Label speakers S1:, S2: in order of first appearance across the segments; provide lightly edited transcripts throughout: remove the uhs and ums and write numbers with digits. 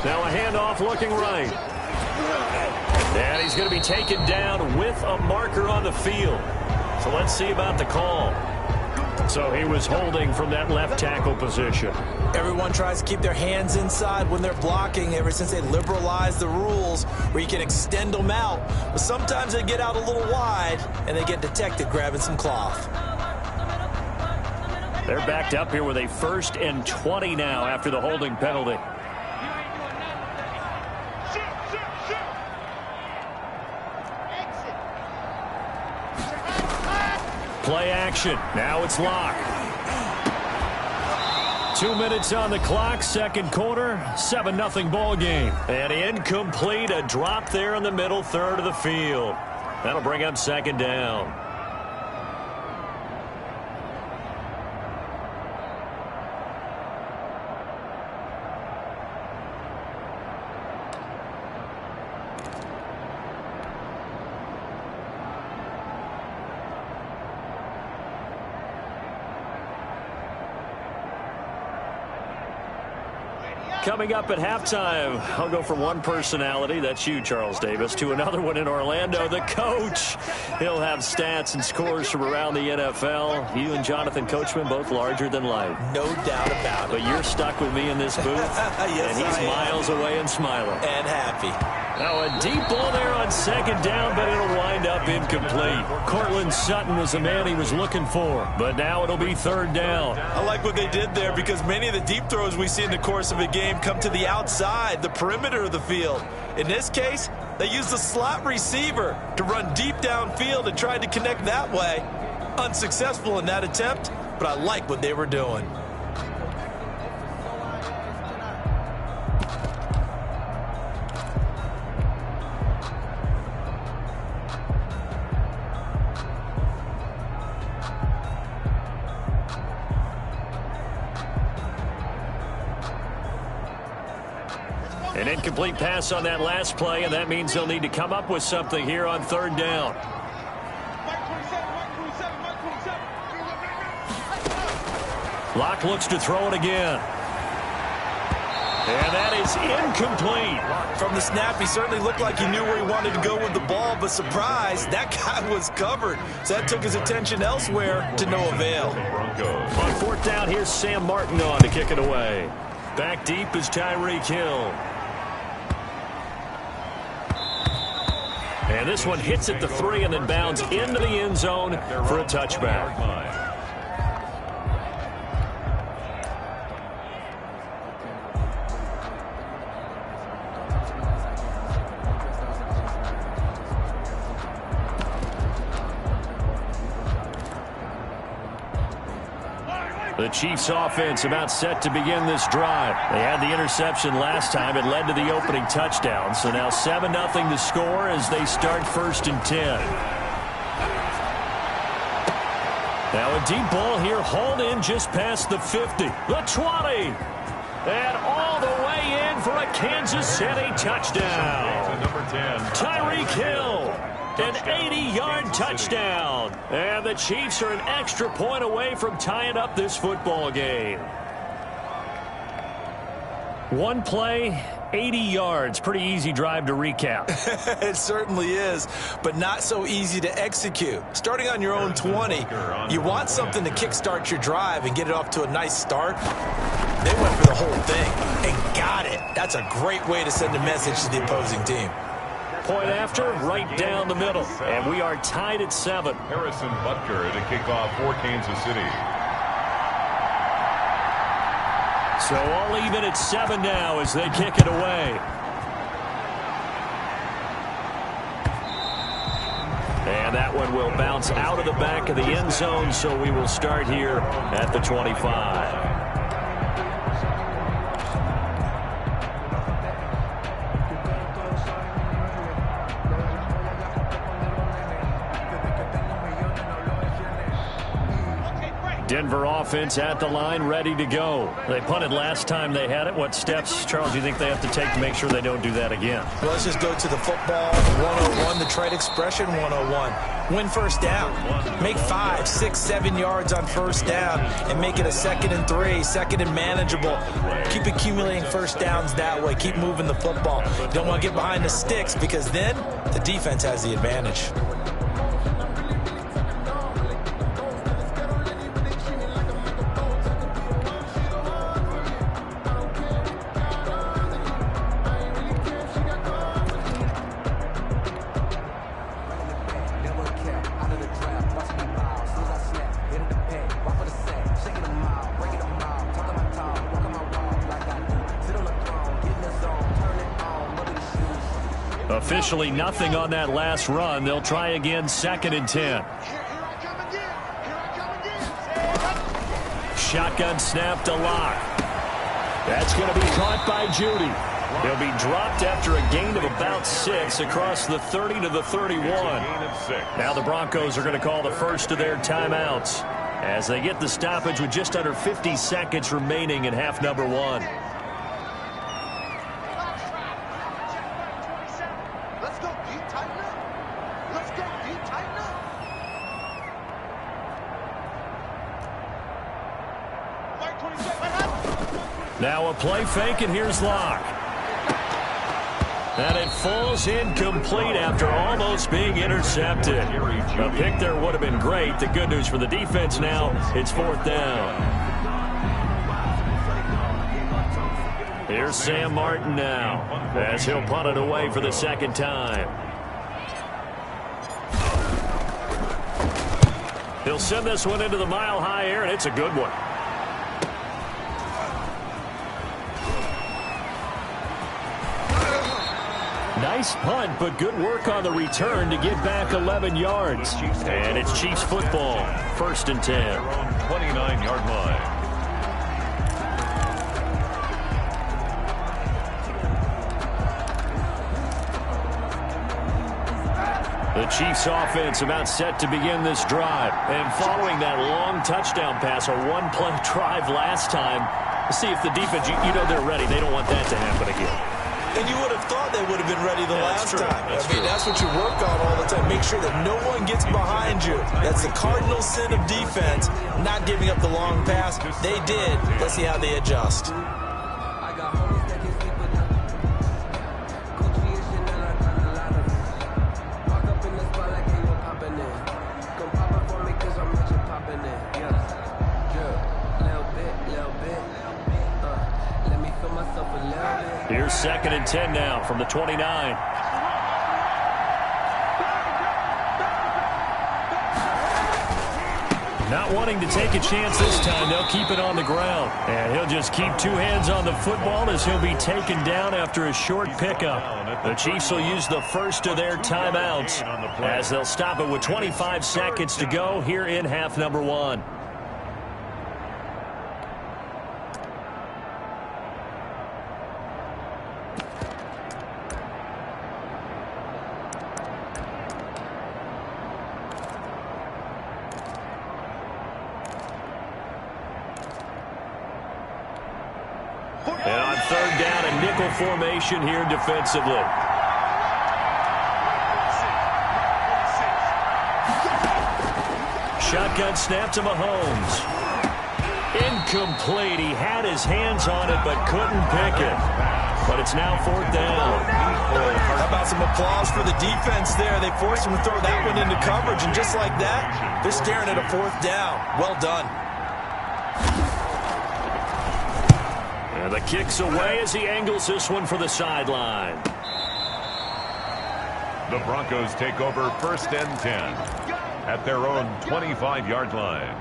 S1: Now a handoff looking right. And he's going to be taken down with a marker on the field. So let's see about the call. So he was holding from that left tackle position.
S2: Everyone tries to keep their hands inside when they're blocking ever since they liberalized the rules where you can extend them out. But sometimes they get out a little wide and they get detected grabbing some cloth.
S1: They're backed up here with a 1st and 20 now after the holding penalty. Play action. Now it's locked. 2 minutes on the clock, second quarter, 7-0 ball game. And incomplete, a drop there in the middle third of the field. That'll bring up second down. Coming up at halftime, I'll go from one personality, that's you, Charles Davis, to another one in Orlando, the coach. He'll have stats and scores from around the NFL. You and Jonathan Coachman, both larger than life.
S2: No doubt about it.
S1: But you're stuck with me in this booth,
S2: yes,
S1: and he's miles away and smiling.
S2: And happy.
S1: Now a deep ball there on second down, but it'll wind up incomplete. Cortland Sutton was the man he was looking for, but now it'll be third down.
S2: I like what they did there because many of the deep throws we see in the course of a game come to the outside, the perimeter of the field. In this case, they used the slot receiver to run deep downfield and tried to connect that way. Unsuccessful in that attempt, but I like what they were doing.
S1: An incomplete pass on that last play, and that means they'll need to come up with something here on third down. Locke looks to throw it again. And that is incomplete.
S2: From the snap, he certainly looked like he knew where he wanted to go with the ball, but surprise, that guy was covered. So that took his attention elsewhere to no avail.
S1: On fourth down, here's Sam Martin on to kick it away. Back deep is Tyreek Hill. And this one hits at the 3 and then bounds into the end zone for a touchback. The Chiefs offense about set to begin this drive. They had the interception last time. It led to the opening touchdown. So now 7-0 to score as they start 1st and 10. Now a deep ball here hauled in just past the 50. The 20. And all the way in for a Kansas City touchdown.
S3: Number 10.
S1: Tyreek Hill. An 80-yard touchdown. And the Chiefs are an extra point away from tying up this football game. One play, 80 yards. Pretty easy drive to recap.
S2: It certainly is, but not so easy to execute. Starting on your own 20, you want something to kickstart your drive and get it off to a nice start. They went for the whole thing and got it. That's a great way to send a message to the opposing team.
S1: Point after, right down the middle. And we are tied at 7.
S3: Harrison Butker to kick off for Kansas City.
S1: So all even at 7 now as they kick it away. And that one will bounce out of the back of the end zone, so we will start here at the 25. Denver offense at the line, ready to go. They punted last time they had it. What steps, Charles, do you think they have to take to make sure they don't do that again?
S2: Well, let's just go to the football 101, the trade expression 101. Win first down. Make 5, 6, 7 yards on first down and make it a 2nd and 3, 2nd and manageable. Keep accumulating first downs that way. Keep moving the football. You don't want to get behind the sticks because then the defense has the advantage.
S1: Officially nothing on that last run. They'll try again, 2nd and 10. Shotgun snap to Locke. That's going to be caught by Judy. He'll be dropped after a gain of about 6 across the 30 to the 31. Now the Broncos are going to call the first of their timeouts as they get the stoppage with just under 50 seconds remaining in half number 1. Now a play fake, and here's Locke. And it falls incomplete after almost being intercepted. A pick there would have been great. The good news for the defense now, it's 4th down. Here's Sam Martin now as he'll punt it away for the 2nd time. He'll send this one into the mile-high air, and it's a good one. Nice punt, but good work on the return to get back 11 yards. And it's Chiefs football, 1st and 10.
S3: 29-yard line.
S1: The Chiefs offense about set to begin this drive. And following that long touchdown pass, a one-play drive last time, see if the defense, you know they're ready. They don't want that to happen again.
S2: And you would have thought they would have been ready the last time. That's what you work on all the time. Make sure that no one gets behind you. That's the cardinal sin of defense, not giving up the long pass. They did. Let's see how they adjust.
S1: Here's 2nd and 10 now from the 29. Not wanting to take a chance this time, they'll keep it on the ground. And he'll just keep 2 hands on the football as he'll be taken down after a short pickup. The Chiefs will use the first of their timeouts as they'll stop it with 25 seconds to go here in half number 1. And on 3rd down, a nickel formation here defensively. Shotgun snap to Mahomes. Incomplete. He had his hands on it but couldn't pick it. But it's now 4th down.
S2: How about some applause for the defense there? They forced him to throw that one into coverage, and just like that, they're staring at a 4th down. Well done.
S1: And the kick's away as he angles this one for the sideline.
S3: The Broncos take over 1st and 10 at their own 25-yard line.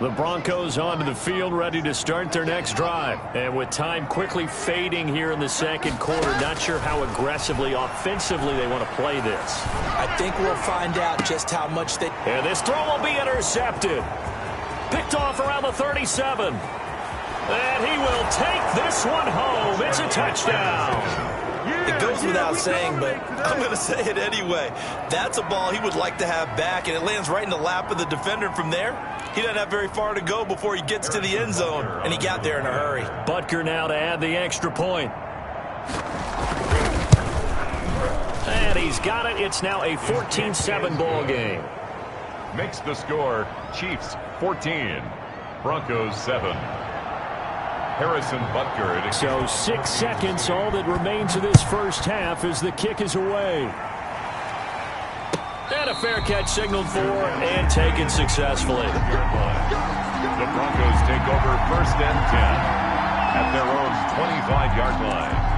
S1: The Broncos onto the field, ready to start their next drive. And with time quickly fading here in the second quarter, not sure how aggressively, offensively they want to play this.
S2: I think we'll find out just how much they...
S1: And this throw will be intercepted. Picked off around the 37. And he will take this one home. It's a touchdown.
S2: It goes without saying, but I'm going to say it anyway. That's a ball he would like to have back, and it lands right in the lap of the defender. From there, he doesn't have very far to go before he gets to the end zone, and he got there in a hurry.
S1: Butker now to add the extra point. And he's got it. It's now a 14-7 ball game.
S3: Makes the score Chiefs 14, Broncos 7. Harrison Butker.
S1: So 6 seconds, all that remains of this first half as the kick is away. And a fair catch signaled for and taken successfully.
S3: The Broncos take over 1st and 10 at their own 25-yard line.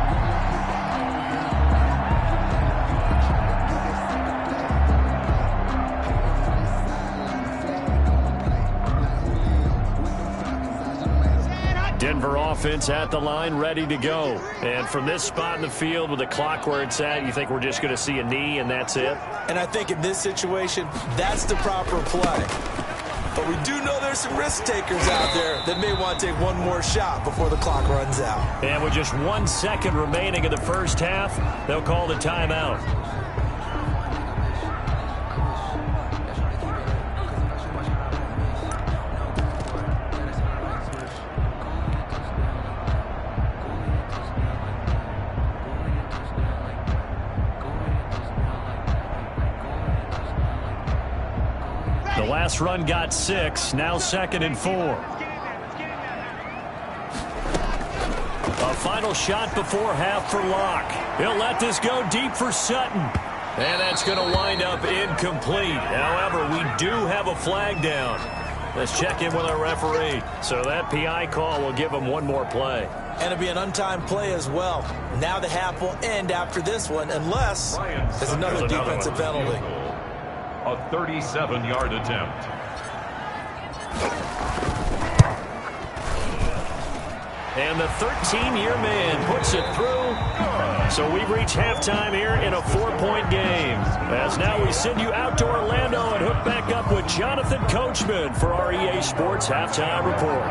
S1: Denver offense at the line, ready to go. And from this spot in the field with the clock where it's at, you think we're just going to see a knee and that's it?
S2: And I think in this situation, that's the proper play. But we do know there's some risk takers out there that may want to take one more shot before the clock runs out.
S1: And with just 1 second remaining in the first half, they'll call the timeout. The last run got 6, now 2nd and 4. A final shot before half for Locke. He'll let this go deep for Sutton. And that's going to wind up incomplete. However, we do have a flag down. Let's check in with our referee. So that PI call will give him one more play.
S2: And it'll be an untimed play as well. Now the half will end after this one unless there's another defensive penalty.
S3: A 37-yard attempt.
S1: And the 13-year man puts it through. So we've reached halftime here in a 4-point game. As now we send you out to Orlando and hook back up with Jonathan Coachman for our EA Sports Halftime Report.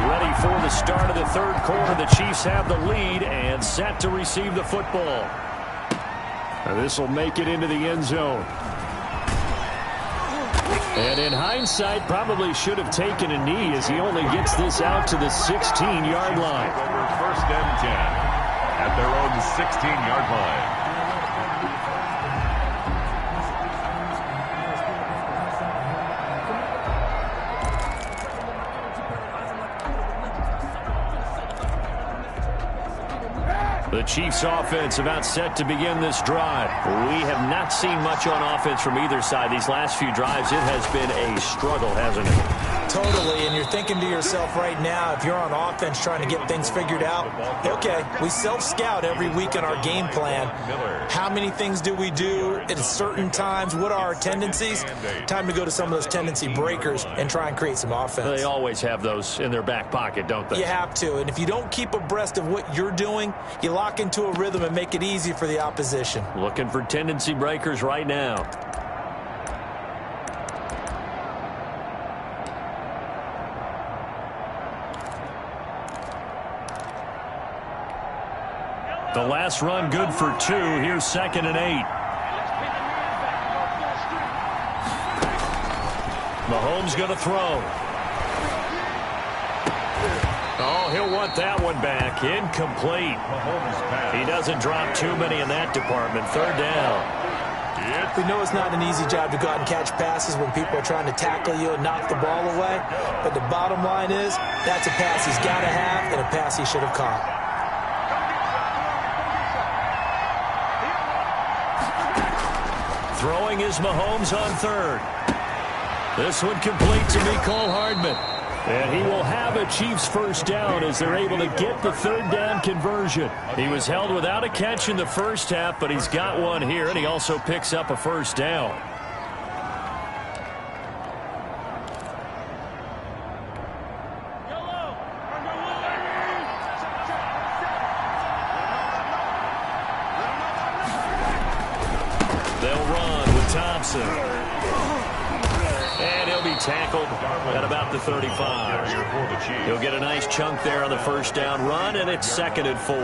S1: Ready for the start of the third quarter. The Chiefs have the lead and set to receive the football. This will make it into the end zone. And in hindsight, probably should have taken a knee as he only gets this out to the 16-yard line.
S3: Over 1st and 10 at their own 16-yard line.
S1: The Chiefs offense about set to begin this drive. We have not seen much on offense from either side. These last few drives, it has been a struggle, hasn't it?
S2: Totally, and you're thinking to yourself right now, if you're on offense trying to get things figured out, okay, we self-scout every week in our game plan. How many things do we do at certain times? What are our tendencies? Time to go to some of those tendency breakers and try and create some offense.
S1: They always have those in their back pocket, don't they?
S2: You have to, and if you don't keep abreast of what you're doing, you lock into a rhythm and make it easy for the opposition.
S1: Looking for tendency breakers right now. The last run good for 2. Here's 2nd and 8. Mahomes going to throw. Oh, he'll want that one back. Incomplete. He doesn't drop too many in that department. 3rd down.
S2: We know it's not an easy job to go out and catch passes when people are trying to tackle you and knock the ball away. But the bottom line is, that's a pass he's got to have and a pass he should have caught.
S1: Throwing is Mahomes on 3rd. This one complete to Mecole Hardman. And he will have a Chiefs first down as they're able to get the 3rd down conversion. He was held without a catch in the first half, but he's got one here, and he also picks up a first down. They'll run with Thompson. And he'll be tackled at about the 35. He'll get a nice chunk there on the first down run, and it's 2nd and 4.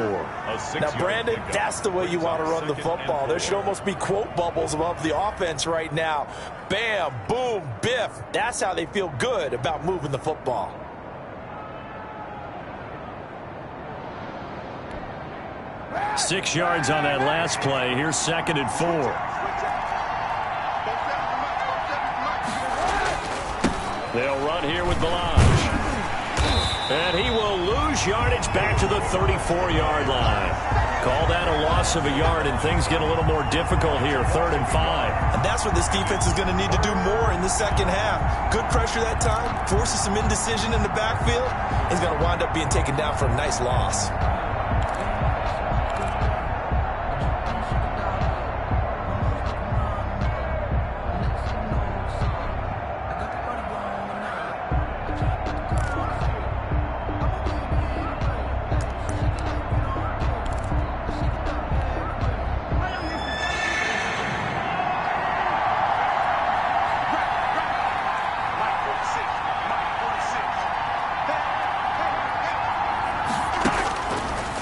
S2: Now, Brandon, that's the way you want to run the football. There should almost be quote bubbles above the offense right now. Bam, boom, biff. That's how they feel good about moving the football.
S1: Six yards on that last play. Here's 2nd and 4. They'll run here with Balaj. And he will lose yardage back to the 34-yard line. Call that a loss of a yard, and things get a little more difficult here, 3rd and 5.
S2: And that's what this defense is going to need to do more in the second half. Good pressure that time, forces some indecision in the backfield. He's going to wind up being taken down for a nice loss.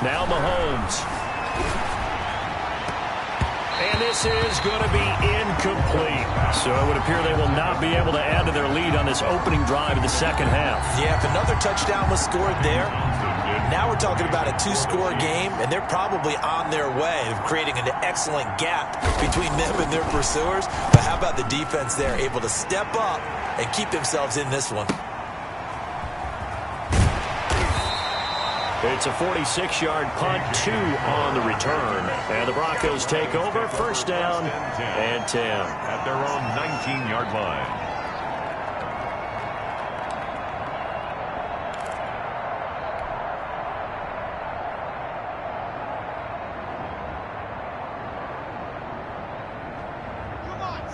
S1: Now Mahomes. And this is going to be incomplete. So it would appear they will not be able to add to their lead on this opening drive of the second half.
S2: Yeah, if another touchdown was scored there, now we're talking about a 2-score game, and they're probably on their way of creating an excellent gap between them and their pursuers. But how about the defense there, able to step up and keep themselves in this one?
S1: It's a 46-yard punt, 2 on the return. And the Broncos take over, 1st down and 10.
S3: At their own 19-yard line.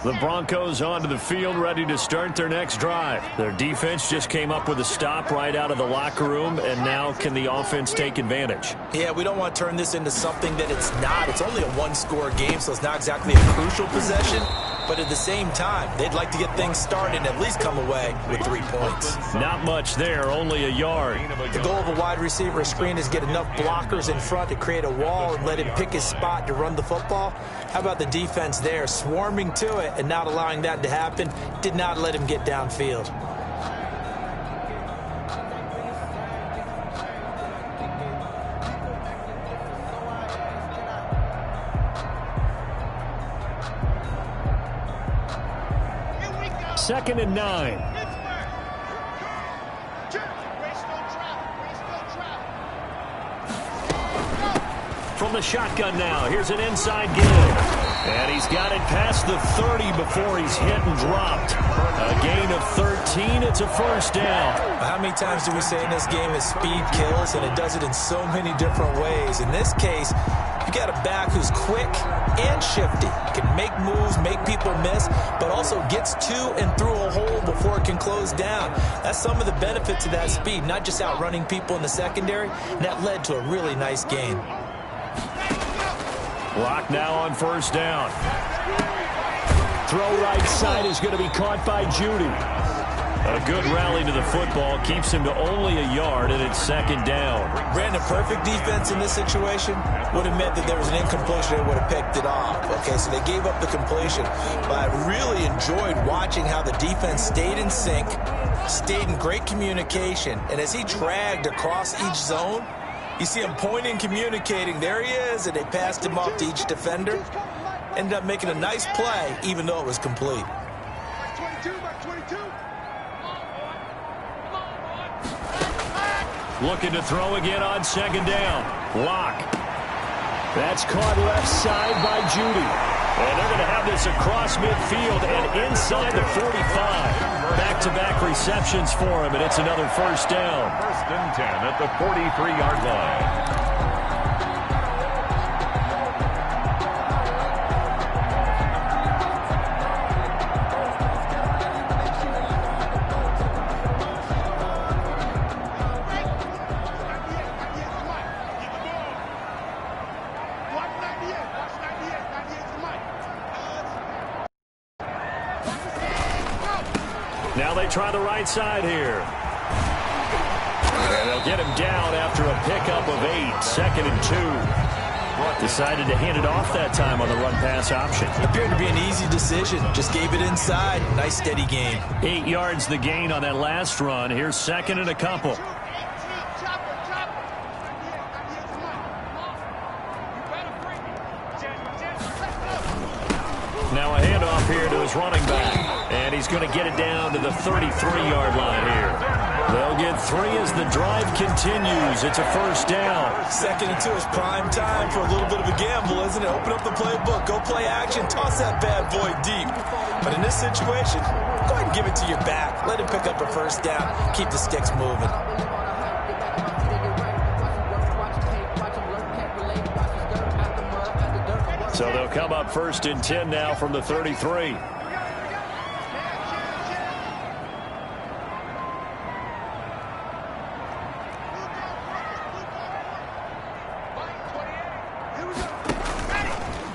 S1: The Broncos onto the field, ready to start their next drive. Their defense just came up with a stop right out of the locker room, and now can the offense take advantage?
S2: Yeah, we don't want to turn this into something that it's not. It's only a 1-score game, so it's not exactly a crucial possession. But at the same time, they'd like to get things started and at least come away with 3 points.
S1: Not much there, only a yard.
S2: The goal of a wide receiver screen is get enough blockers in front to create a wall and let him pick his spot to run the football. How about the defense there, swarming to it and not allowing that to happen? Did not let him get downfield.
S1: Second and 9. From the shotgun now, here's an inside give. And he's got it past the 30 before he's hit and dropped. A gain of 13, it's a 1st down.
S2: How many times do we say in this game that speed kills, and it does it in so many different ways? In this case, you got a back who's quick and shifty. Can make moves, make people miss, but also gets to and through a hole before it can close down. That's some of the benefits of that speed, not just outrunning people in the secondary, and that led to a really nice gain.
S1: Block now on 1st down. Throw right side is going to be caught by Judy. A good rally to the football keeps him to only a yard, and it's 2nd down.
S2: Brandon, perfect defense in this situation would have meant that there was an incompletion. They would have picked it off. Okay, so they gave up the completion. But I really enjoyed watching how the defense stayed in sync, stayed in great communication, and as he dragged across each zone, you see him pointing, communicating. There he is, and they passed him off to each defender. Ended up making a nice play, even though it was complete.
S1: Looking to throw again on 2nd down. Lock. That's caught left side by Judy. And they're going to have this across midfield and inside the 45. Back-to-back receptions for him, and it's another 1st down.
S3: 1st and 10 at the 43-yard line.
S1: Now they try the right side here. And they'll get him down after a pickup of 8. 2nd and 2. Decided to hand it off that time on the run-pass option.
S2: Appeared to be an easy decision. Just gave it inside. Nice steady gain.
S1: 8 yards the gain on that last run. Here's 2nd and a couple. Now a handoff here to his running back. And he's going to get it down to the 33-yard line here. They'll get 3 as the drive continues. It's a first down.
S2: 2nd and 2 is prime time for a little bit of a gamble, isn't it? Open up the playbook. Go play action. Toss that bad boy deep. But in this situation, go ahead and give it to your back. Let him pick up a first down. Keep the sticks moving.
S1: So they'll come up 1st and 10 now from the 33.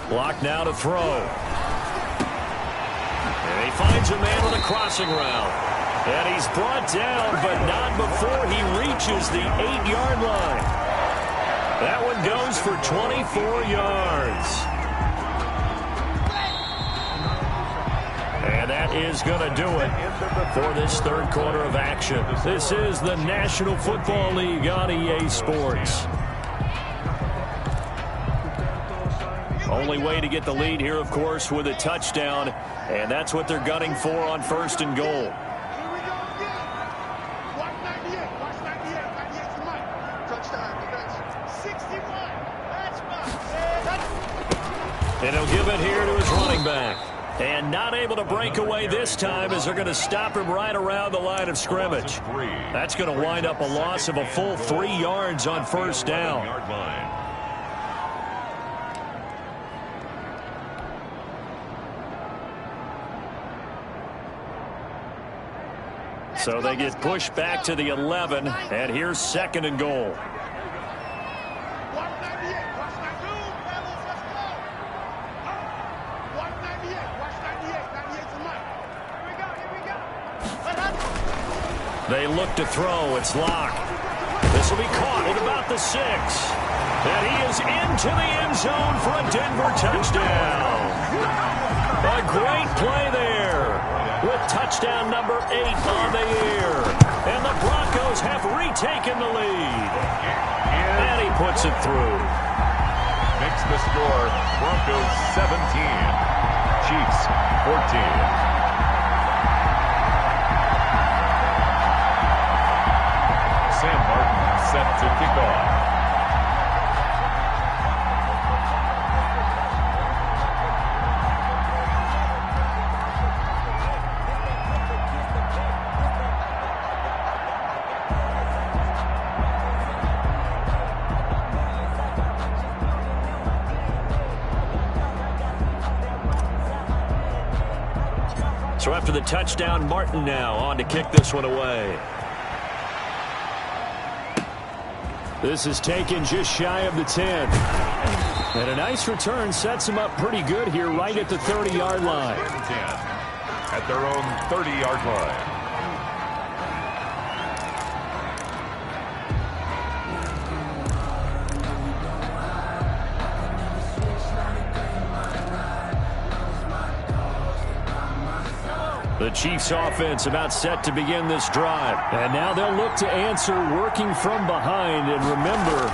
S1: Block now to throw. And he finds a man on a crossing route. And he's brought down, but not before he reaches the 8-yard line. That one goes for 24 yards. And that is going to do it for this 3rd quarter of action. This is the National Football League on EA Sports. Only way to get the lead here, of course, with a touchdown. And that's what they're gunning for on 1st and goal. And he'll give it here to his running back. And not able to break away this time as they're going to stop him right around the line of scrimmage. That's going to wind up a loss of a full 3 yards on 1st down. So they get pushed back to the 11, and here's 2nd and goal. They look to throw. It's locked. This will be caught at about the 6. And he is into the end zone for a Denver touchdown. A great play there with touchdown number 8 on the year. And the Broncos have retaken the lead. And he puts it through.
S3: Makes the score Broncos 17, Chiefs 14. Sam Martin set to kick off.
S1: So after the touchdown, Martin now on to kick this one away. This is taken just shy of the 10. And a nice return sets him up pretty good here right at the 30-yard line.
S3: At their own 30-yard line.
S1: The Chiefs offense about set to begin this drive. And now they'll look to answer working from behind. And remember,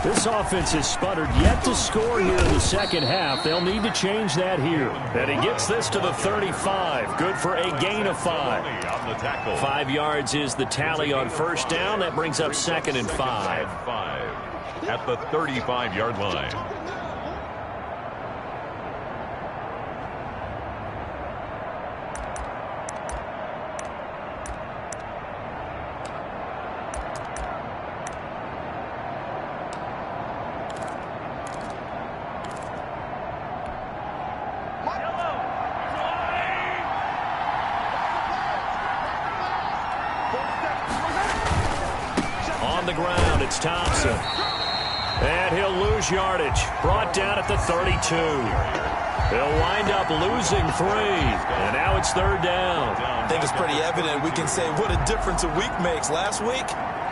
S1: this offense has sputtered yet to score here in the second half. They'll need to change that here. And he gets this to the 35. Good for a gain of 5. 5 yards is the tally on 1st down. That brings up 2nd and 5.
S3: At the 35-yard line.
S1: On the ground, it's Thompson. And he'll lose yardage. Brought down at the 32. They'll wind up losing 3, and now it's 3rd down.
S2: I think it's pretty evident. We can say what a difference a week makes. Last week,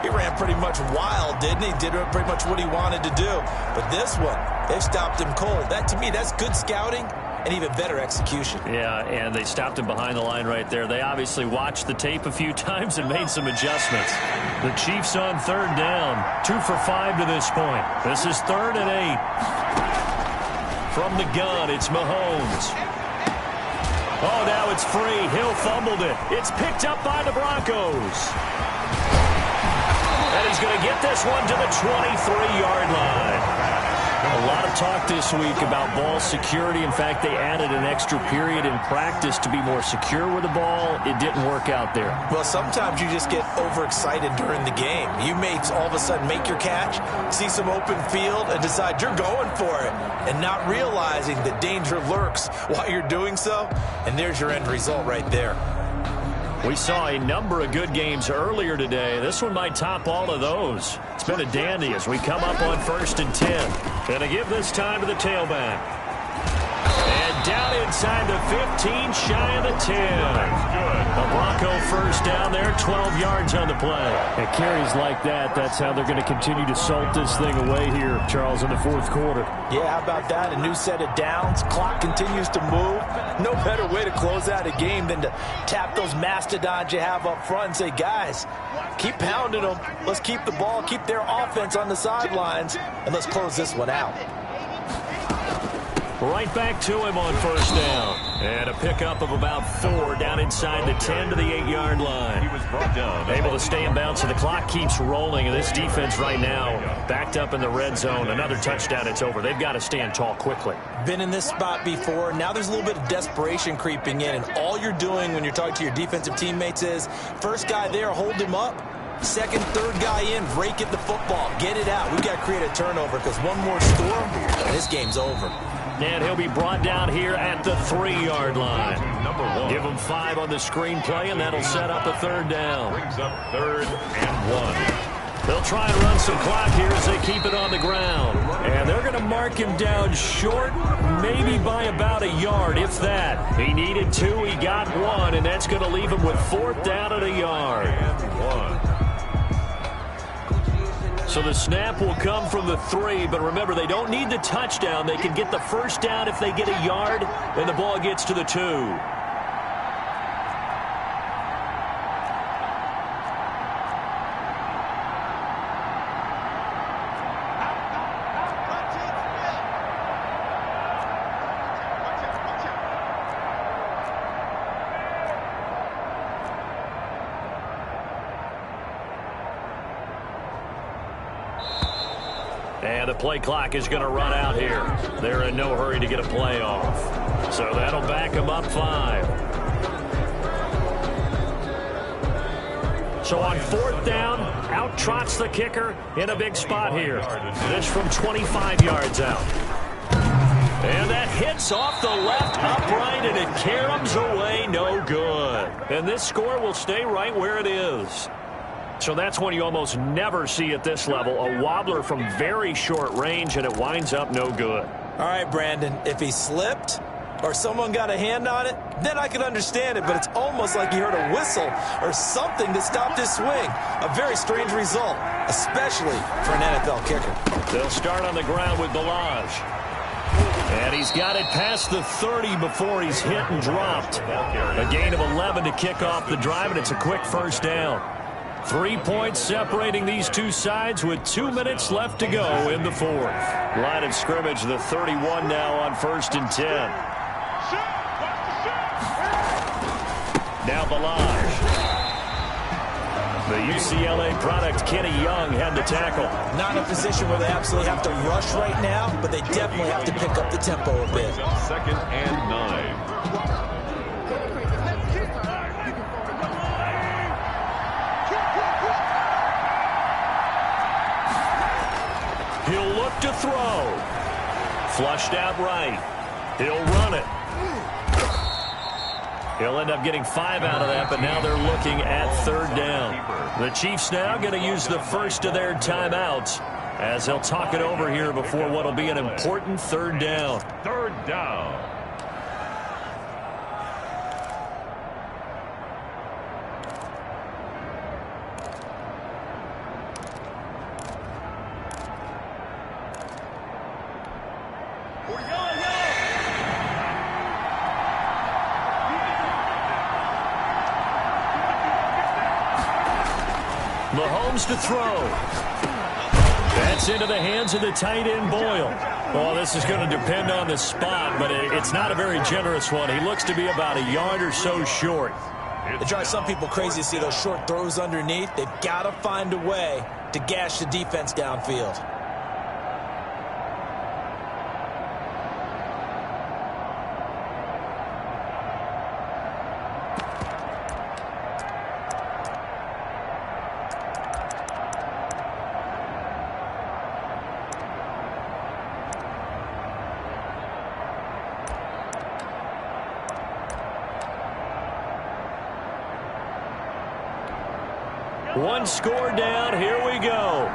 S2: he ran pretty much wild, didn't he? Did pretty much what he wanted to do. But this one, they've stopped him cold. That, to me, that's good scouting and even better execution.
S1: Yeah, and they stopped him behind the line right there. They obviously watched the tape a few times and made some adjustments. The Chiefs on 3rd down, 2 for 5 to this point. This is 3rd and 8. From the gun, it's Mahomes. Oh, now it's free. Hill fumbled it. It's picked up by the Broncos. And he's going to get this one to the 23-yard line. A lot of talk this week about ball security. In fact, they added an extra period in practice to be more secure with the ball. It didn't work out there.
S2: Well, sometimes you just get overexcited during the game. You may all of a sudden make your catch, see some open field, and decide you're going for it, and not realizing the danger lurks while you're doing so. And there's your end result right there.
S1: We saw a number of good games earlier today. This one might top all of those. It's been a dandy as we come up on 1st and 10. Gonna give this time to the tailback. And down inside the 15, shy of the 10. A Bronco 1st down there, 12 yards on the play. And carries like that, that's how they're going to continue to salt this thing away here, Charles, in the 4th quarter.
S2: Yeah, how about that? A new set of downs. Clock continues to move. No better way to close out a game than to tap those mastodons you have up front and say, guys, keep pounding them. Let's keep the ball, keep their offense on the sidelines, and let's close this one out.
S1: Right back to him on 1st down. And a pickup of about 4 down inside the 10 to the 8-yard line.
S3: He was brought down.
S1: Able to stay in bounds, so the clock keeps rolling. And this defense right now backed up in the red zone. Another touchdown, it's over. They've got to stand tall quickly.
S2: Been in this spot before. Now there's a little bit of desperation creeping in. And all you're doing when you're talking to your defensive teammates is, first guy there, hold him up. Second, third guy in, rake at the football. Get it out. We've got to create a turnover because one more score, and this game's over.
S1: And he'll be brought down here at the 3-yard line.
S3: Number 1.
S1: Give him 5 on the screenplay, and that'll set up a 3rd down.
S3: Brings up 3rd and 1.
S1: They'll try and run some clock here as they keep it on the ground. And they're going to mark him down short, maybe by about a yard, if that. He needed 2, he got 1, and that's going to leave him with 4th down at a yard.
S3: And 1.
S1: So the snap will come from the 3, but remember, they don't need the touchdown. They can get the 1st down if they get a yard, and the ball gets to the 2. And the play clock is going to run out here. They're in no hurry to get a play off. So that'll back them up 5. So on 4th down, out trots the kicker in a big spot here. This from 25 yards out. And that hits off the left upright, and it caroms away, no good. And this score will stay right where it is. So that's one you almost never see at this level. A wobbler from very short range, and it winds up no good.
S2: All right, Brandon, if he slipped or someone got a hand on it, then I could understand it, but it's almost like he heard a whistle or something that stopped his swing. A very strange result, especially for an NFL kicker.
S1: They'll start on the ground with Balaj. And he's got it past the 30 before he's hit and dropped. A gain of 11 to kick off the drive, and it's a quick 1st down. 3 points separating these two sides with 2 minutes left to go in the 4th. Line of scrimmage, the 31 now on 1st and 10. Now Balaj. The UCLA product, Kenny Young, had the tackle.
S2: Not in a position where they absolutely have to rush right now, but they definitely have to pick up the tempo a bit.
S3: 2nd and 9.
S1: He'll look to throw. Flushed out right. He'll run it. He'll end up getting 5 out of that, but now they're looking at 3rd down. The Chiefs now going to use the first of their timeouts as they'll talk it over here before what will be an important 3rd down.
S3: 3rd down.
S1: Mahomes to throw. That's into the hands of the tight end, Boyle. Well, this is going to depend on the spot, but it's not a very generous one. He looks to be about a yard or so short.
S2: It drives some people crazy to see those short throws underneath. They've got to find a way to gash the defense downfield.
S1: One score down. Here we go.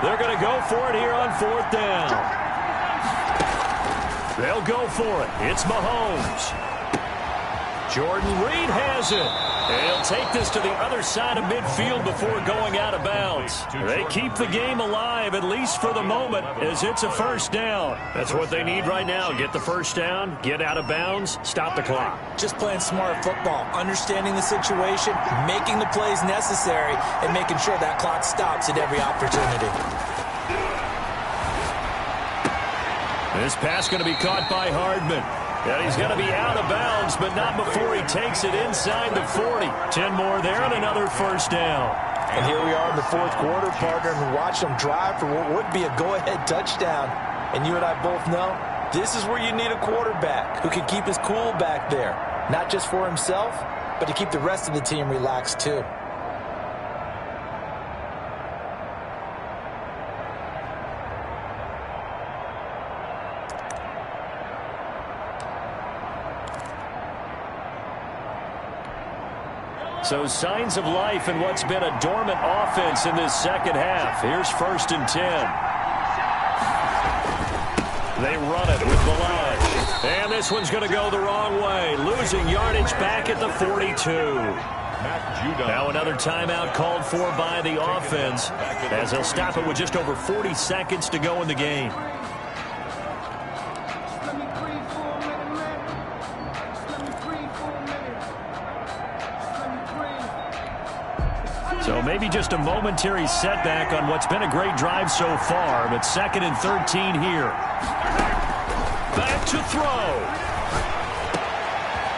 S1: They're going to go for it here on 4th down. They'll go for it. It's Mahomes. Jordan Reed has it. He'll take this to the other side of midfield before going out of bounds. They keep the game alive, at least for the moment, as it's a 1st down. That's what they need right now. Get the 1st down, get out of bounds, stop the clock.
S2: Just playing smart football, understanding the situation, making the plays necessary, and making sure that clock stops at every opportunity.
S1: This pass going to be caught by Hardman. And he's going to be out of bounds, but not before he takes it inside the 40. 10 more there and another 1st down.
S2: And here we are in the 4th quarter, partner, and watch them drive for what would be a go-ahead touchdown. And you and I both know this is where you need a quarterback who can keep his cool back there. Not just for himself, but to keep the rest of the team relaxed too.
S1: So signs of life in what's been a dormant offense in this 2nd half. Here's 1st and 10. They run it with Balaj. And this one's going to go the wrong way. Losing yardage back at the 42. Now another timeout called for by the offense, as they'll stop it with just over 40 seconds to go in the game. So maybe just a momentary setback on what's been a great drive so far, but 2nd and 13 here. Back to throw.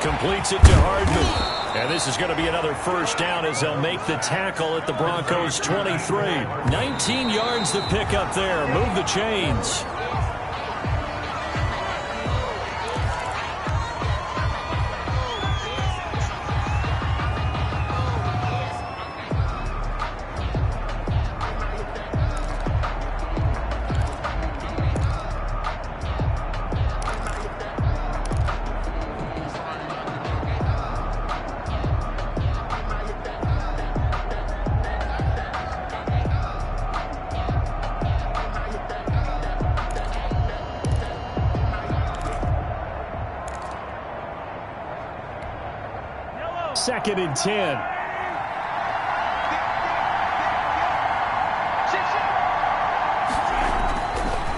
S1: Completes it to Hardman. And this is going to be another 1st down as they'll make the tackle at the Broncos' 23. 19 yards to pick up there. Move the chains. Second and 10.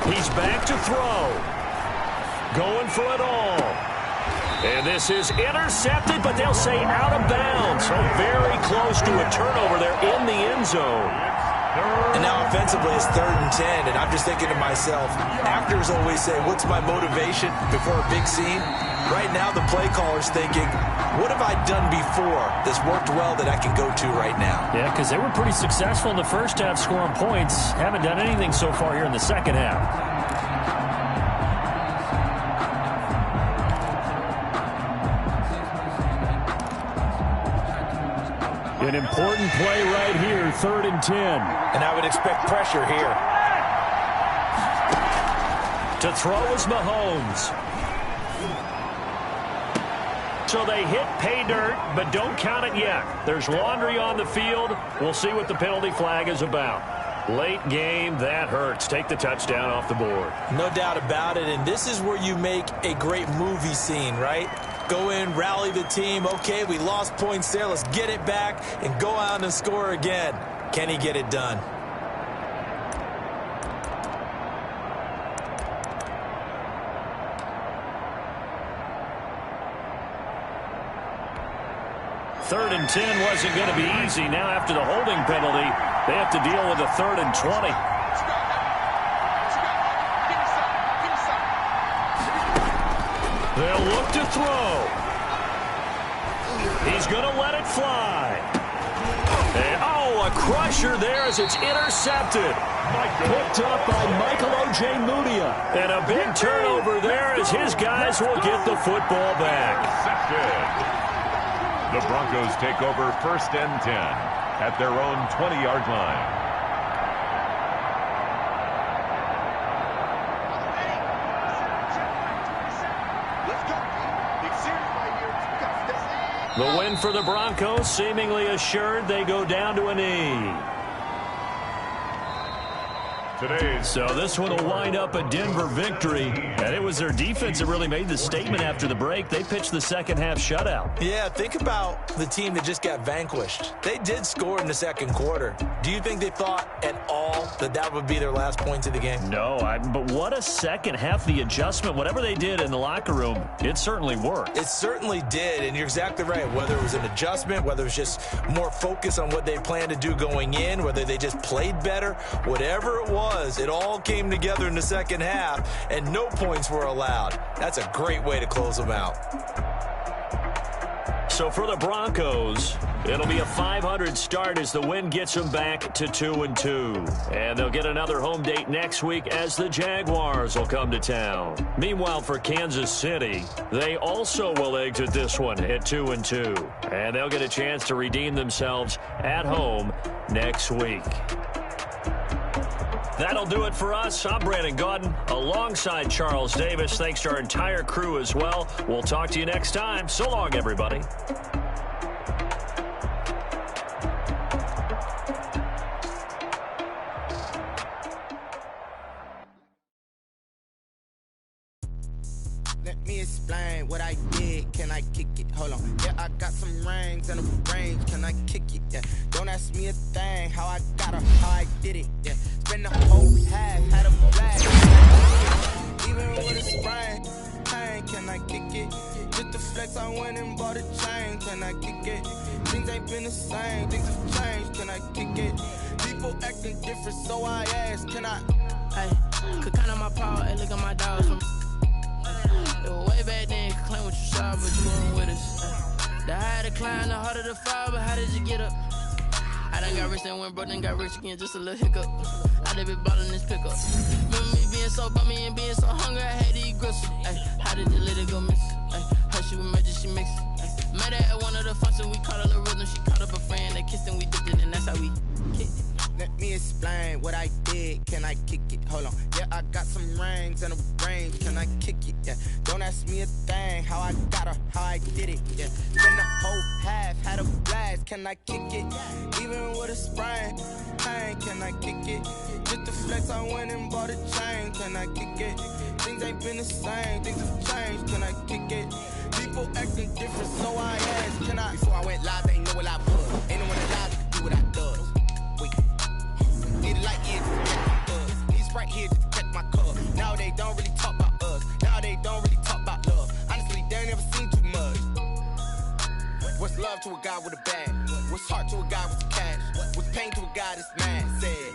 S1: He's back to throw. Going for it all. And this is intercepted, but they'll say out of bounds. So very close to a turnover there in the end zone.
S2: And now offensively it's 3rd and 10, and I'm just thinking to myself, actors always say, what's my motivation before a big scene? Right now the play caller's thinking, what have I done before that's worked well that I can go to right now?
S1: Yeah, because they were pretty successful in the 1st half scoring points. Haven't done anything so far here in the 2nd half. An important play right here, 3rd and 10.
S2: And I would expect pressure here.
S1: To throw is Mahomes. So they hit pay dirt, but don't count it yet. There's laundry on the field. We'll see what the penalty flag is about. Late game, that hurts. Take the touchdown off the board.
S2: No doubt about it, and this is where you make a great movie scene, right? Go in, rally the team. Okay, we lost points there. Let's get it back and go out and score again. Can he get it done?
S1: 3rd and 10 wasn't going to be easy. Now after the holding penalty, they have to deal with a 3rd and 20. They'll look to throw. He's going to let it fly. And, oh, a crusher there as it's intercepted. Picked up by Michael Ojemudia. And a big turnover there as his guys will get the football back.
S3: The Broncos take over 1st and 10 at their own 20-yard line.
S1: The win for the Broncos seemingly assured. They go down to a knee. So this one will wind up a Denver victory. And it was their defense that really made the statement after the break. They pitched the second-half shutout.
S2: Yeah, think about the team that just got vanquished. They did score in the second quarter. Do you think they thought at all that that would be their last points of the game?
S1: No, but what a second half. The adjustment, whatever they did in the locker room, it certainly worked.
S2: It certainly did, and you're exactly right. Whether it was an adjustment, whether it was just more focus on what they planned to do going in, whether they just played better, whatever it was, it all came together in the second half, and no points were allowed. That's a great way to close them out.
S1: So for the Broncos, it'll be a .500 start as the win gets them back to 2-2. And they'll get another home date next week as the Jaguars will come to town. Meanwhile, for Kansas City, they also will exit this one at 2-2. And they'll get a chance to redeem themselves at home next week. That'll do it for us. I'm Brandon Gaudin alongside Charles Davis. Thanks to our entire crew as well. We'll talk to you next time. So long, everybody.
S4: Let me explain what I did. Can I kick it? Hold on. Yeah, I got some rings and a range. Can I kick it? Yeah. Don't ask me a thing. How I got her, how I did it. Yeah. Spend the whole half, had a blast. Even with a sprain, pain. Can I kick it? Just the flex, I went and bought a chain. Can I kick it? Things ain't been the same. Things have changed. Can I kick it? People acting different, so I asked. Can I?
S5: Hey, could count on my power. Hey, look at my dogs from. It was way back then, you could claim what you saw, but you weren't with us. The higher the climb, the harder the fall, but how did you get up? I done got rich and went broke, then got rich again, just a little hiccup. I done been ballin' this pickup. Remember me being so bummy and being so hungry, I had to eat gristle. Ay, how did you let it go miss? Ay, her she was magic, she mixed. Met her at one of the functions, we caught a little rhythm, she caught up a friend, they kissed and we dipped it, and that's how we kicked it.
S4: Let me explain what I did. Can I kick it? Hold on. Yeah, I got some rings and a range. Can I kick it? Yeah. Don't ask me a thing. How I got her, how I did it. Yeah. Spend the whole half, had a blast. Can I kick it? Even with a sprain, pain. Can I kick it? Just the flex, I went and bought a chain. Can I kick it? Things ain't been the same. Things have changed. Can I kick it? People acting different, so I asked. Can I? Before I went live, they ain't know what I was. Ain't no one alive to do what I does. Need a light here to protect my us. Need Sprite here to protect my cup. Now they don't really talk about us. Now they don't really talk about love. Honestly, they ain't never seen too much. What's love to a guy with a bag? What's heart to a guy with the cash? What's pain to a guy that's mad? Said.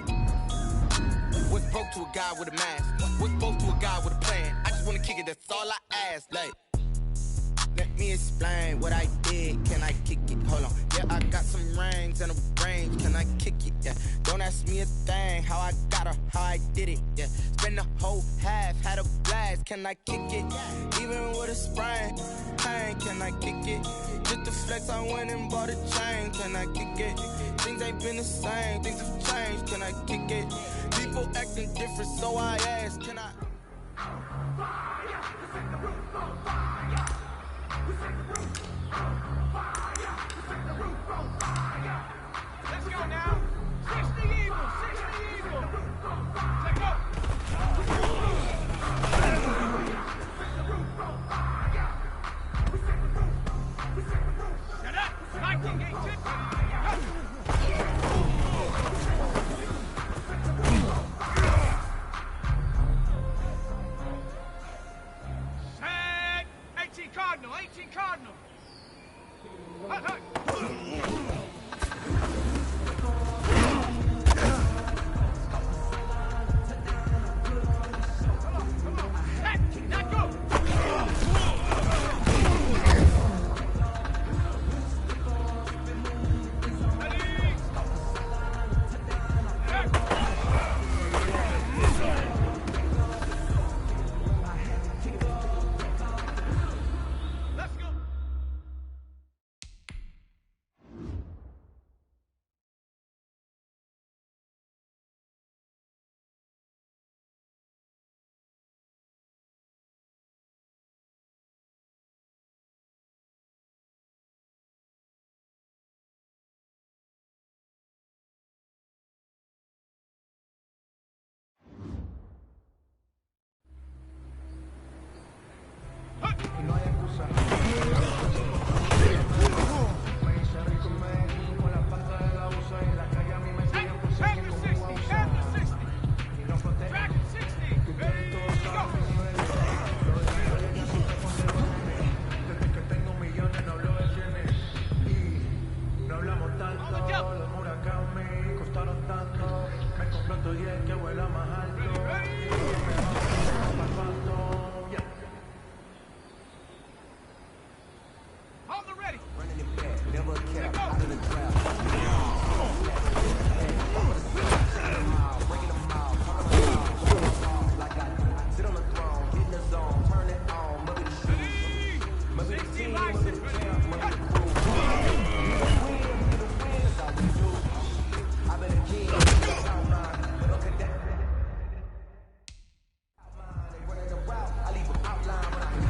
S4: What's broke to a guy with a mask? What's both to a guy with a plan? I just wanna kick it, that's all I ask. Like, let me explain what I did. Can I kick it? Hold on. Yeah, I got some rings and a range. Can I kick it? Yeah. Don't ask me a thing. How I got her, how I did it. Yeah. Spend the whole half, had a blast. Can I kick it? Even with a sprain, pain. Can I kick it? Just the flex, I went and bought a chain. Can I kick it? Things ain't been the same. Things have changed. Can I kick it? People acting different, so I asked. Can I?
S6: Let's go now. 60 Eagles, 60 Eagles. Let's go. Shut up. 1918. Set. 18 Cardinal, 18 Cardinal. Hut, hut.
S4: Never kept out of the trap. Breaking them out, calling them out. Like I do. Sit on the throne, get in the zone, turn it on. Must be the shoes. Must be the team, must be the champ, must be the crew. That's how we do. I've been a king, look at that. They running the route, I leave an outline when I hit.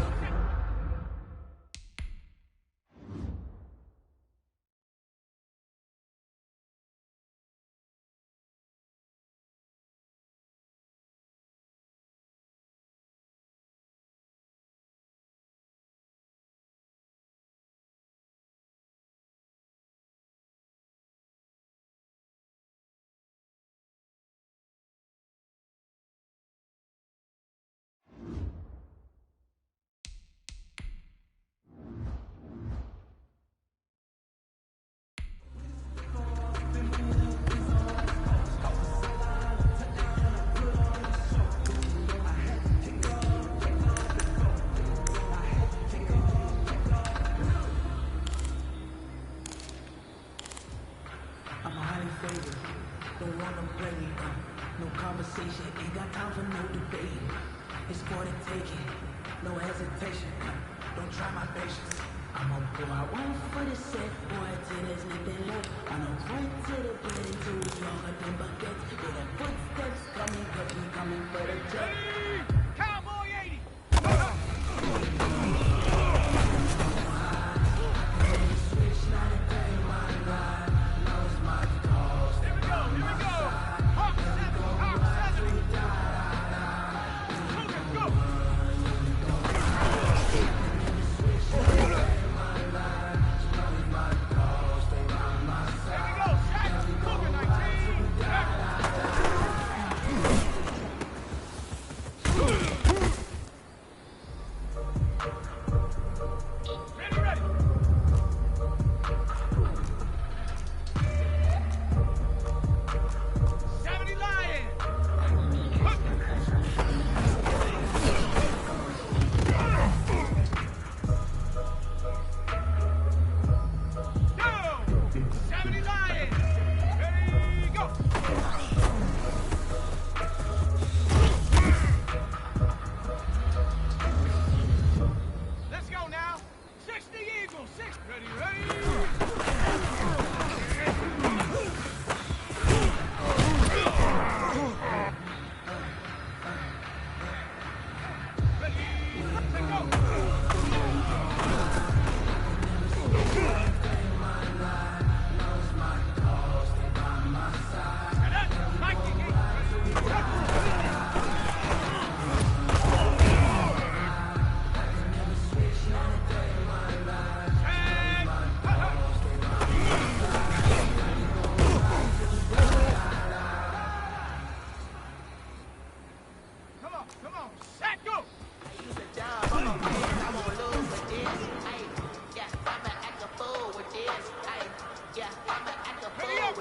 S7: I'm highly favored, don't wanna play me, no conversation, ain't got time for no debate. It's for the taking, no hesitation, don't try my patience. I'ma pour out one for the set, boy, till there's nothing left. On the front to the bed, too longer than baguettes. With the footsteps coming, cause we coming for the jet.
S6: Cowboy 80.
S7: Switch, not a day, my life, knows my cause.
S6: Here we go, here we go. Hawk 7, Hawk 7. Go, go. Here we go, Shaq. Cougar 19. Ready, ready. Seventy Lion. Go. 70 Lion. Ready, go. Let's go now. 60 Eagles. 6. Ready, ready. Ready, go. And that's Mikey. Come on, set, go! Ready up!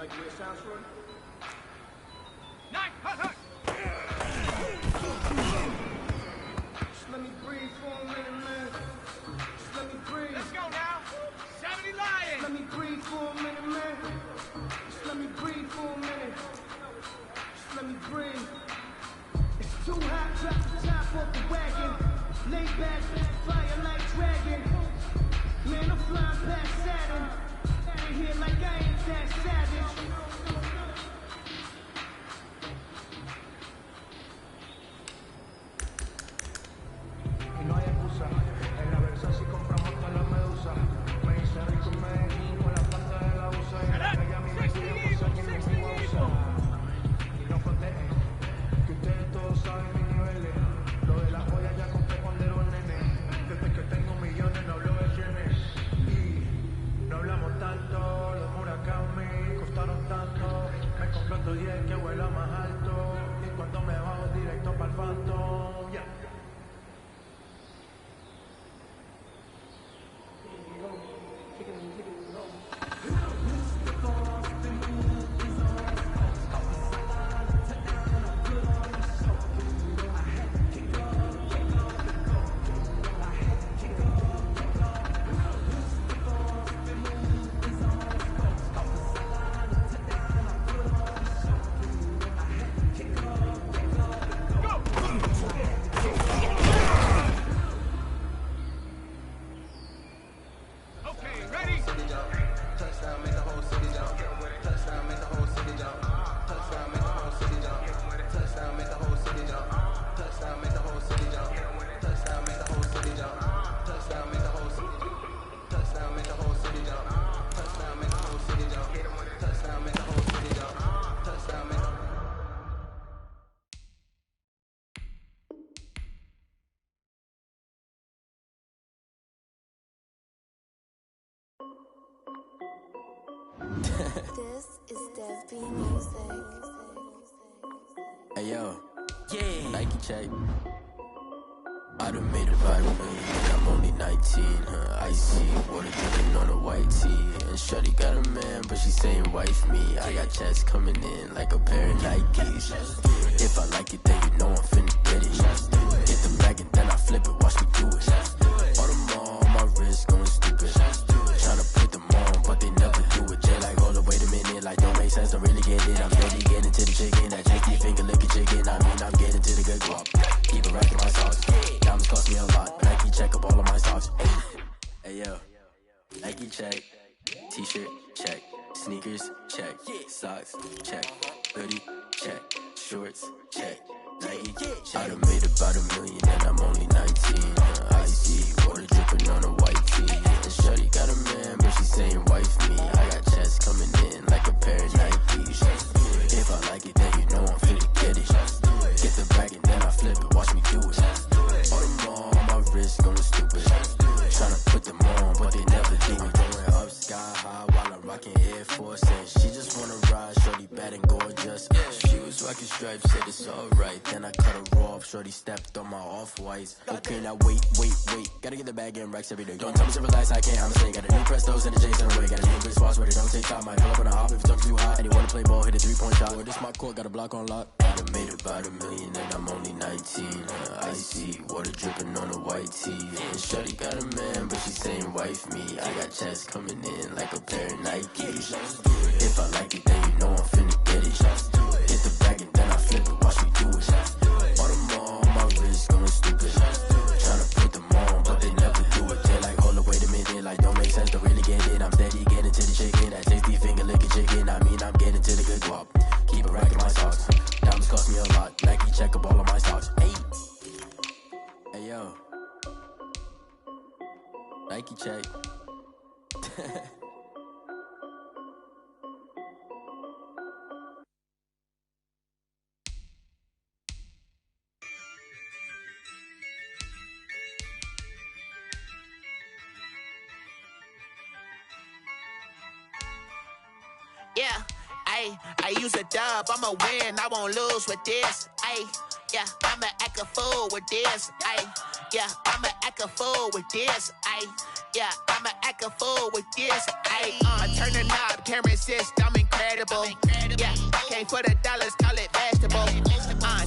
S6: Like the way it sounds, Shorty? Nine, hut, hut. Just let me breathe for a minute, man. Just let me breathe. Let's go now. 70 Lions. Just let me breathe for a minute, man. Just let me breathe for a minute. Just let me breathe. It's too hot, drop the top off the wagon. Lay back, fire like dragon. Man, I'm flying past Saturn. Out of here like I ain't that savage.
S7: Y no hay excusa, en la versa si compramos toda la medusa. Me hice rico en Medellín con la planta de la usa. Y en la calle a mí me piden cosas que no me usa. Y no fronteen, que ustedes todos saben mis niveles. Lo de la joya ya compré cuando era un nene. Desde que tengo millones no hablo de yenes. Y no hablamos tanto, los Murakami costaron tanto. Me compré otro 10 que vuela más alto. Y cuando me bajo directo para el Phantom, yeah.
S8: This is Dev B Music.
S9: Hey yo, Nike check. I done made about $1 million, I'm only 19. Icy water dripping on a white tee. And shorty got a man, but she saying wife me. I got checks coming in like a pair of Nikes. If I like it, then you know I'm finna get it. Get the bag and then I flip it, watch me do it. All on my wrist going stupid. Tryna put them on, but they never do it. Jay like, hold up, wait a minute, like don't make sense, don't really get it. I'm steady getting to the chicken, that tasty finger licking chicken. I mean, I'm getting to the good guap. Keep it racking my socks. Diamonds cost me a lot, Nike check up all of my socks. Hey yo, Nike check, t-shirt check, sneakers check, socks check, hoodie check, shorts check, Nike. I done made about $1 million and I'm only 19. Icy water dripping on a white tee. And shorty got a man, but she saying wife me. I got checks coming in like a pair of Nikes. If I like it, then you know I'm finna get it. Get the bag and then I flip it, watch me do it. All them on my wrist going stupid. Tryna put them on, but they never do it. Going up sky high while I'm rocking Air Force. And she just wanna ride, shorty bad and gorgeous. She was rocking stripes, said it's alright. Then I cut her off, shorty stepped on my off-whites. Okay, now wait. Gotta get the bag and racks every day. Don't tell me to relax, I can't, I'ma say. Got a new Prestos and the J's in the way. Got a new Chris Foss, but it don't take time. Might pull up on a hop if it's talking too hot. And you wanna play ball, hit a 3-point shot. Or this my court, got a block on lock. I done made about $1 million and I'm only 19. Icy water dripping on a white tee. And shorty got a man, but she saying wife me. I got checks coming in like a pair of Nikes. If I like it, then you know I'm finna get it. Hit the bag and then I flip it, watch me do it. All them on my wrist going stupid. Tryna put them on, but they never do it. They like, hold up, wait a minute, like don't make sense, don't really get it. I'm steady getting to the chicken, that tasty finger licking chicken. I mean, I'm getting to the good guap. Keep it racking my socks. Diamonds cost me a lot. Nike check up all of my socks. Hey yo, Nike check.
S10: Yeah, I use a dub, I'ma win, I won't lose with this. Yeah, I'ma act a fool with this. Yeah, I'ma act a fool with this. Yeah, I'ma act a fool with this. Ay, turn the knob, camera assist, I'm incredible. Yeah, came for the dollars, call it vegetable.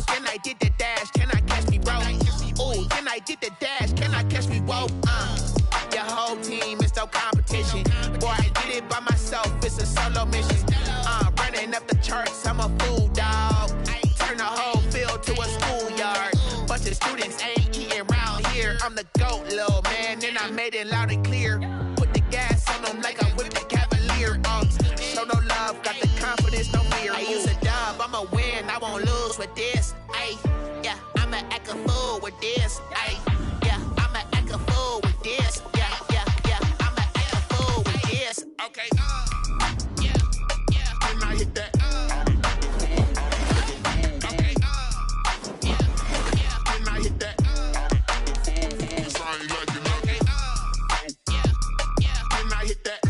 S10: Then I did the dash, can I catch me, bro? Ooh, then I did the dash, can I catch me, whoa? Your whole team is no competition. Boy, I did it by myself, it's a solo mission. Running up the charts, I'm a fool, dog. Turn the whole field to a schoolyard. Bunch of students ain't eating round here. I'm the GOAT, little man, and I made it loud and clear. Put the gas on them like I whipped the Cavalier. Show no love, got the confidence, no fear. I use a dub, I'ma win, I won't lose with this. Ay, yeah, I'ma act a fool with this. Ay, yeah, I'ma act a fool with this. Yeah, yeah, yeah, I'ma act a fool with this. Okay, yeah, yeah, when I hit that. Okay, yeah, yeah, when I hit that. Cause I ain't like it. Okay, yeah, yeah, when I hit that.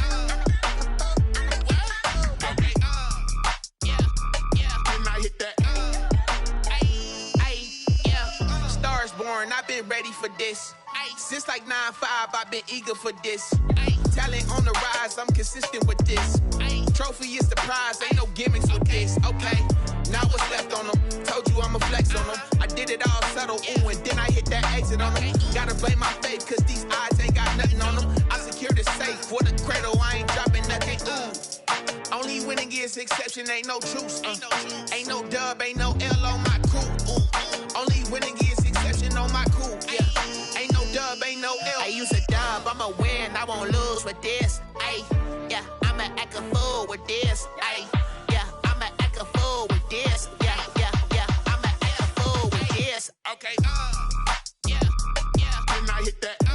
S10: Okay, yeah, yeah, when I hit that. Ay, yeah, Stars born, I've been ready for this. Since like 9-5, I've been eager for this. Talent on the rise, I'm consistent with this. Trophy is the prize, ain't no gimmicks with this. Okay, now what's left on them? Told you I'ma flex on them. I did it all subtle, ooh, and then I hit that exit on them. Gotta blame my faith, cause these odds ain't got nothing on them. I secure the safe for the cradle, I ain't dropping nothing, ooh. Only winning is exception, ain't no truce. Ain't no dub, ain't no L on my crew. Ooh. Only winning is exception on my crew, yeah. Ain't no dub, ain't no L. I use a dub, I'ma win, I won't lose with this. Ay, yeah, I'ma act a fool with this. Ay, yeah, I'ma act a fool with this. Yeah, yeah, yeah, I'ma act a fool with this. Okay, yeah, yeah, when I hit that.